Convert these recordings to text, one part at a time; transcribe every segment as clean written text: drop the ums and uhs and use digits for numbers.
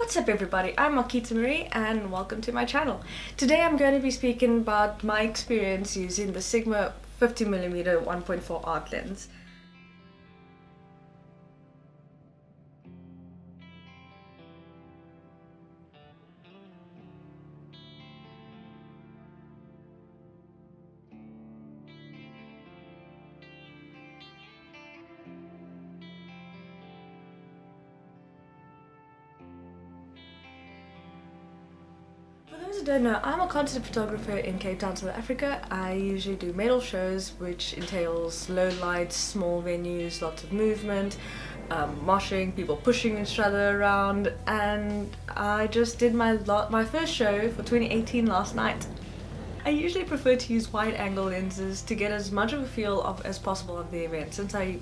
What's up everybody, I'm Akita Marie and welcome to my channel. Today I'm going to be speaking about my experience using the Sigma 50mm 1.4 art lens. For those who don't know, I'm a content photographer in Cape Town, South Africa. I usually do metal shows, which entails low lights, small venues, lots of movement, moshing, people pushing each other around, and I just did my first show for 2018 last night. I usually prefer to use wide angle lenses to get as much of a feel as possible of the event, since I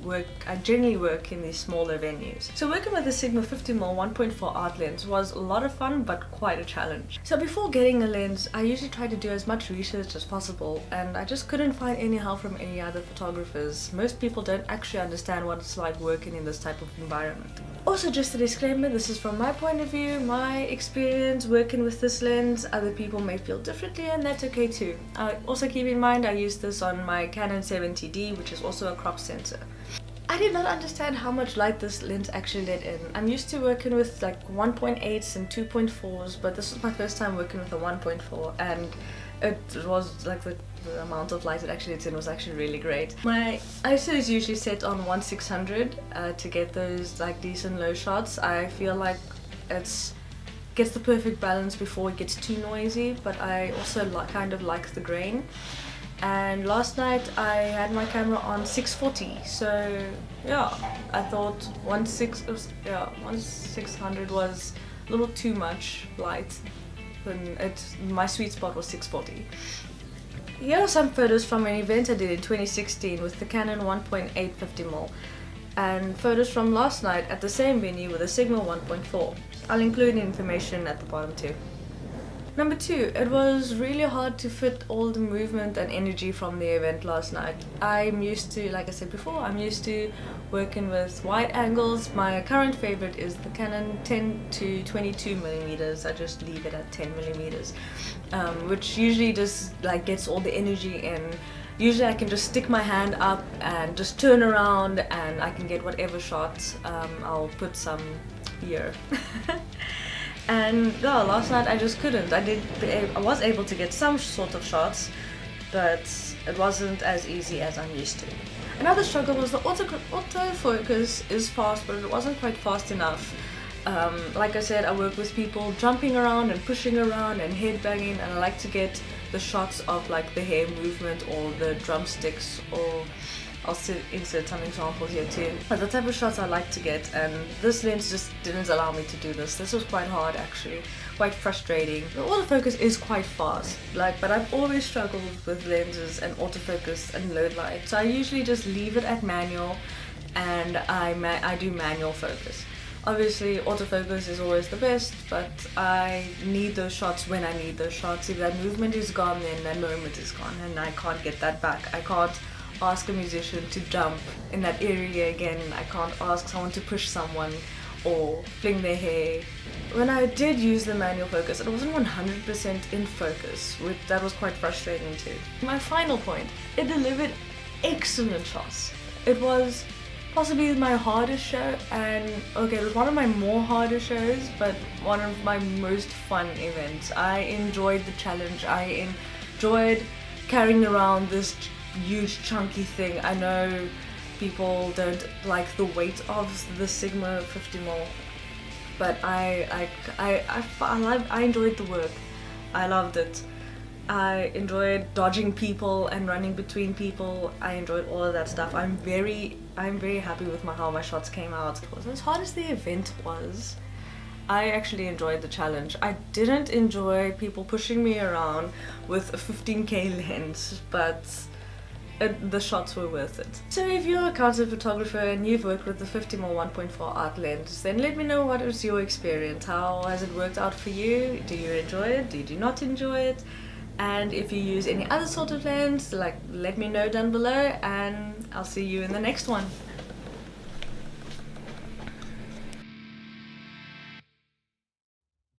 generally work in these smaller venues. So working with the Sigma 50mm 1.4 art lens was a lot of fun but quite a challenge. So before getting a lens, I usually try to do as much research as possible, and I just couldn't find any help from any other photographers. Most people don't actually understand what it's like working in this type of environment. Also, just a disclaimer, this is from my point of view, my experience working with this lens. Other people may feel differently, and that's okay too. Also keep in mind I use this on my Canon 70D, which is also a crop sensor. I did not understand how much light this lens actually let in. I'm used to working with like 1.8s and 2.4s, but this was my first time working with a 1.4, and it was like the amount of light it actually lets in was actually really great. My ISO is usually set on 1/600 to get those like decent low shots. I feel like it's gets the perfect balance before it gets too noisy, but I also kind of like the grain. And last night I had my camera on 640, so yeah, I thought 1/600 was a little too much light. My sweet spot was 640. Here are some photos from an event I did in 2016 with the Canon 1.8 50mm, and photos from last night at the same venue with a Sigma 1.4. I'll include information at the bottom too. Number 2, it was really hard to fit all the movement and energy from the event last night. I'm used to, like I said before, I'm used to working with wide angles. My current favorite is the Canon 10 to 22mm. I just leave it at 10mm, which usually just like gets all the energy in. Usually I can just stick my hand up and just turn around and I can get whatever shots. I'll put some here. And yeah, last night I just couldn't. I was able to get some sort of shots, but it wasn't as easy as I'm used to. Another struggle was the autofocus is fast, but it wasn't quite fast enough. Like I said, I work with people jumping around and pushing around and headbanging, and I like to get the shots of like the hair movement or the drumsticks, or I'll insert some examples here too. But the type of shots I like to get, and this lens just didn't allow me to do this. This was quite hard actually, quite frustrating. The autofocus is quite fast, but I've always struggled with lenses and autofocus and low light. So I usually just leave it at manual, and I do manual focus. Obviously autofocus is always the best, but I need those shots when I need those shots. If that movement is gone, then that moment is gone and I can't get that back. I can't ask a musician to jump in that area again. I can't ask someone to push someone or fling their hair. When I did use the manual focus, it wasn't 100% in focus, that was quite frustrating too. My final point, it delivered excellent shots. It was possibly my hardest show, and okay, it was one of my more harder shows, but one of my most fun events. I enjoyed the challenge. I enjoyed carrying around this huge chunky thing. I know people don't like the weight of the Sigma 50mm, but I enjoyed the work. I loved it. I enjoyed dodging people and running between people. I enjoyed all of that stuff. I'm very happy with how my shots came out. As hard as the event was, I actually enjoyed the challenge. I didn't enjoy people pushing me around with a 15K lens, but the shots were worth it. So if you're a content photographer and you've worked with the 50mm 1.4 art lens, then let me know what was your experience. How has it worked out for you? Do you enjoy it? Do you not enjoy it? And if you use any other sort of lens, let me know down below, and I'll see you in the next one.